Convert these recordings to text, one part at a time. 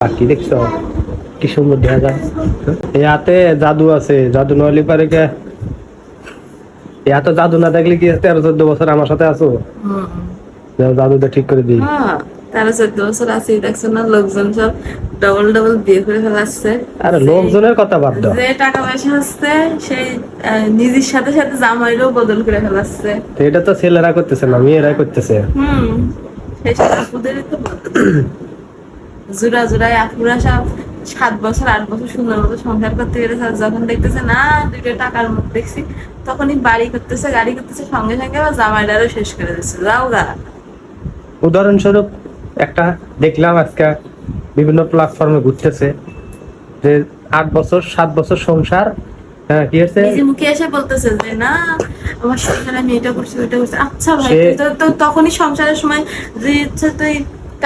কি দেখছো কি সুন্দর দেখা যায়। এই হাতে জাদু আছে, জাদু নইলে পারে কে? এই হাতে জাদু না দেখলে কি 13-14 বছর আমার সাথে আছো? জাদুটা ঠিক করে দিই। 13-14 বছর আছি, দেখছো না লোকজন সব ডবল ডবল বিয়ে করে ফেলাচ্ছে। আরে লোকজনের কথা বাদ দাও, যে টাকা পয়সা আসছে সেই নিজের সাথে সাথে জামাইরও বদল করে ফেলাচ্ছে। তো এটা তো ছেলেরা করতেছে না, মেয়েরাই করতেছে। সেই সব আপুদেরই তো জোড়া জোড়ায় আপুরা সব 7 বছর 8 বছর সুন্দর মতো সংসার করতে পেরেছে, আর যখন দেখতেছে না দুইটা টাকার মুখ দেখছি তখনই বাড়ি করতেছে গাড়ি করতেছে, সঙ্গে সঙ্গে আবার জামাইটারও শেষ করে দিচ্ছে। যাও গা। উদাহরণস্বরূপ একটা দেখলাম আজকে বিভিন্ন প্ল্যাটফর্মে ঘুরতেছে যে 8 বছর 7 বছর সংসার, হ্যাঁ কি হয়েছে, নিজে মুখে এসে বলতেছে যে না আমার সংসারে আমি এটা করছি ওইটা করছি। আচ্ছা ভাই, তুই তো তখনই সংসারের সময় যে ইচ্ছে তুই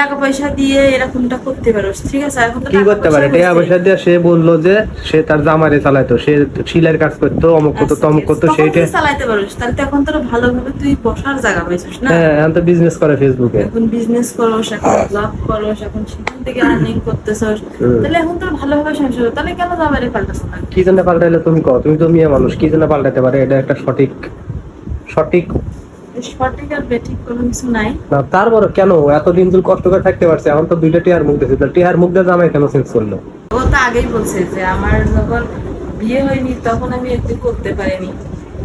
টাকা পয়সা দিয়ে এরকমটা করতে পারোস, ঠিক আছে? এখন তো কি করতে পারে? টাকা পয়সা দিয়ে সে বললো যে সে তার জামারে চালাইতো, সে শিলার কাজ করতো, অমুক করতো তমুক করতো, সেইটা চালাইতে পারোস। তাহলে তো এখন তো ভালোভাবে তুই বসার জায়গা পাইছিস না? হ্যাঁ, এখন তো বিজনেস করে ফেসবুকে, এখন বিজনেস করোস, এখন জব করোস, এখন সেখান থেকে আর্নিং করতেছস। তাহলে এখন তো ভালোভাবে সংসার, তাহলে কেন জামাইরে পাল্টাছ না? কি জন্য পাল্টাইলে তুমি কও? তুমি তো মেয়ে মানুষ, কি জন্য পাল্টাতে পারে? এটা একটা সঠিক সঠিক সঠিক আর বেঠিক কোনো কিছু নাই। না, তারপরে কেন এতদিন তুই কষ্ট করে থাকতে পারছে, এখন তো 2টা টিয়ার মুখ দেখে, টিয়ার মুখ দিয়ে জামাই কেন চেঞ্জ করলো? ও তো আগেই বলছে যে আমার যখন বিয়ে হয়নি তখন আমি একটু করতে পারিনি,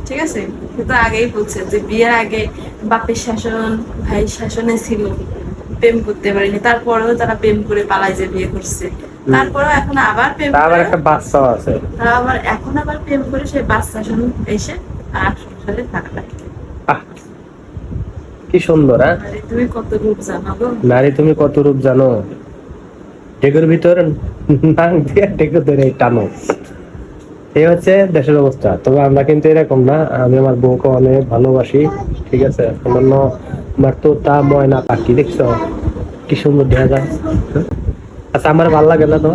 ঠিক আছে? কিন্তু আগেই বলছে যে বিয়ের আগে বাপের শাসন ভাই শাসনে ছিল, প্রেম করতে পারিনি। তারপরেও তারা প্রেম করে পালায় যে বিয়ে করছে, তারপরেও এখন আবার প্রেম আবার করে, একটা বাচ্চাও আছে, তারা আবার এখন আবার প্রেম করে সেই বাচ্চা শাসন এসে আর সংসারে থাকা লাগে। আহ, কি সুন্দর। হ্যাঁ, তুমি কত রূপ জানো গো নারী, তুমি কত রূপ জানো। ঢেকুর ভিতর নাক দিয়ে ঢেকুর ধরে টানো, এই হচ্ছে দেশের অবস্থা। তবে আমরা কিন্তু এরকম না, আমি আমার বউকে অনেক ভালোবাসি, ঠিক আছে? অন্যান্য আমার তো তা ময়না পাখি দেখছো কি সুন্দর দেখা যায়। আচ্ছা, আমার ভালো লাগে না তো?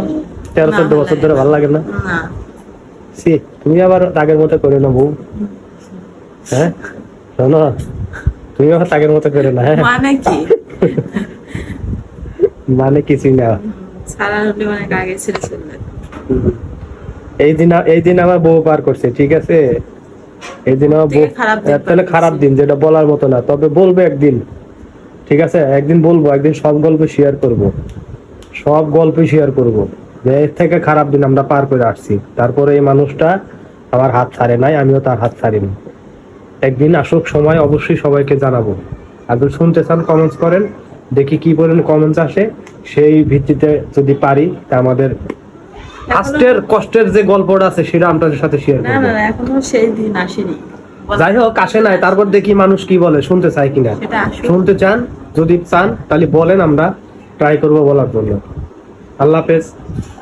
13-14 বছর ধরে ভালো লাগে না? না। সি, তুমি আবার আগের মতো করে না বউ, হ্যাঁ শোনো, তুমি আবার আগের মতো করে না। হ্যাঁ, মানে কি? মানে কিছুই না। সারা হলে অনেক আগে ছেড়ে চলবে। এই দিন আমার বউ পার করছে, ঠিক আছে? এই দিন আমার বউ, তাহলে খারাপ দিন যেটা বলার মতো না, তবে বলবো একদিন, ঠিক আছে? একদিন বলবো, একদিন সব গল্প শেয়ার করব, সব গল্প শেয়ার করব যে এর থেকে খারাপ দিন আমরা পার করে আসছি। তারপরে এই মানুষটা আমার হাত ছাড়ে নাই, আমিও তার হাত ছাড়িনি। একদিন আসুক সময়, অবশ্যই সবাইকে জানাবো। আর যদি শুনতে চান কমেন্টস করেন, দেখি কি বলেন কমেন্টস আসে, সেই ভিত্তিতে যদি পারি তা আমাদের ফার্স্টের কষ্টের যে গল্পটা আছে সেটা আপনাদের সাথে শেয়ার না করব। না এখনো সেই দিন আসেনি। যাই হোক, আসে নাই, তারপর দেখি মানুষ কি বলে, শুনতে চাই কিনা। সেটা আসুক। শুনতে চান, যদি চান তাহলে বলেন, আমরা ট্রাই করব বলার জন্য। আল্লাহ হাফেজ।